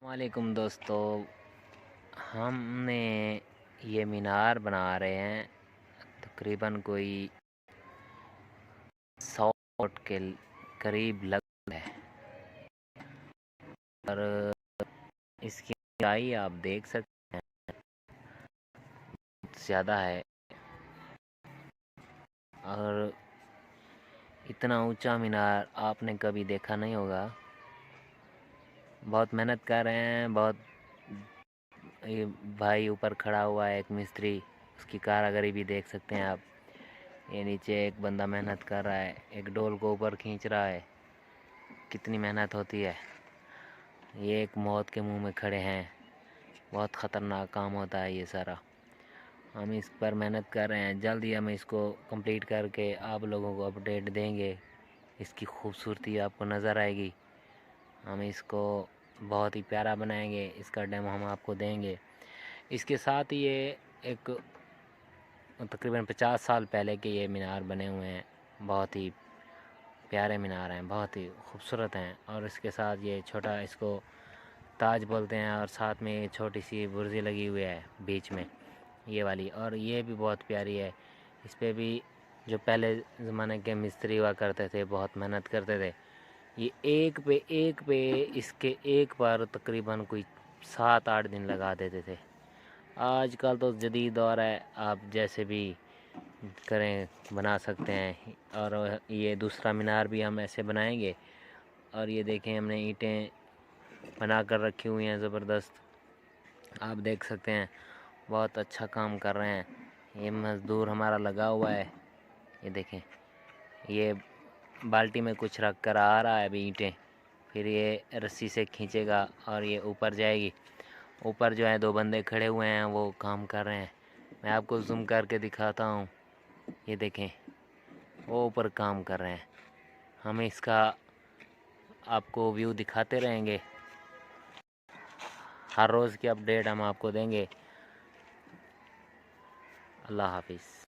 वालेकुम दोस्तों, हमने ये मीनार बना रहे हैं। तकरीबन कोई 100 फुट के करीब लग है और इसकी ऊंचाई आप देख सकते हैं, ज़्यादा है। और इतना ऊंचा मीनार आपने कभी देखा नहीं होगा। बहुत मेहनत कर रहे हैं। ये भाई ऊपर खड़ा हुआ है, एक मिस्त्री, उसकी कारीगरी भी देख सकते हैं आप। ये नीचे एक बंदा मेहनत कर रहा है, एक डोल को ऊपर खींच रहा है। कितनी मेहनत होती है। ये एक मौत के मुंह में खड़े हैं। बहुत ख़तरनाक काम होता है ये सारा। हम इस पर मेहनत कर रहे हैं। जल्द ही हम इसको कंप्लीट करके आप लोगों को अपडेट देंगे। इसकी खूबसूरती आपको नज़र आएगी। हम इसको बहुत ही प्यारा बनाएंगे। इसका डेमो हम आपको देंगे। इसके साथ ही ये एक तकरीबन 50 साल पहले के ये मीनार बने हुए हैं। बहुत ही प्यारे मीनार हैं, बहुत ही खूबसूरत हैं। और इसके साथ ये छोटा, इसको ताज बोलते हैं, और साथ में ये छोटी सी बुर्जी लगी हुई है बीच में, ये वाली। और ये भी बहुत प्यारी है। इस पे भी जो पहले ज़माने के मिस्त्री हुआ करते थे, बहुत मेहनत करते थे। ये एक पे इसके एक बार तकरीबन कोई 7-8 दिन लगा देते थे। आजकल तो जदीद दौर है, आप जैसे भी करें बना सकते हैं। और ये दूसरा मीनार भी हम ऐसे बनाएंगे। और ये देखें, हमने ईंटें बना कर रखी हुई हैं ज़बरदस्त, आप देख सकते हैं। बहुत अच्छा काम कर रहे हैं। ये मज़दूर हमारा लगा हुआ है। ये देखें, ये बाल्टी में कुछ रख कर आ रहा है अभी ईंटें, फिर ये रस्सी से खींचेगा और ये ऊपर जाएगी। ऊपर जो है 2 बंदे खड़े हुए हैं, वो काम कर रहे हैं। मैं आपको जूम करके दिखाता हूँ। ये देखें, वो ऊपर काम कर रहे हैं। हम इसका आपको व्यू दिखाते रहेंगे। हर रोज़ की अपडेट हम आपको देंगे। अल्लाह हाफिज़।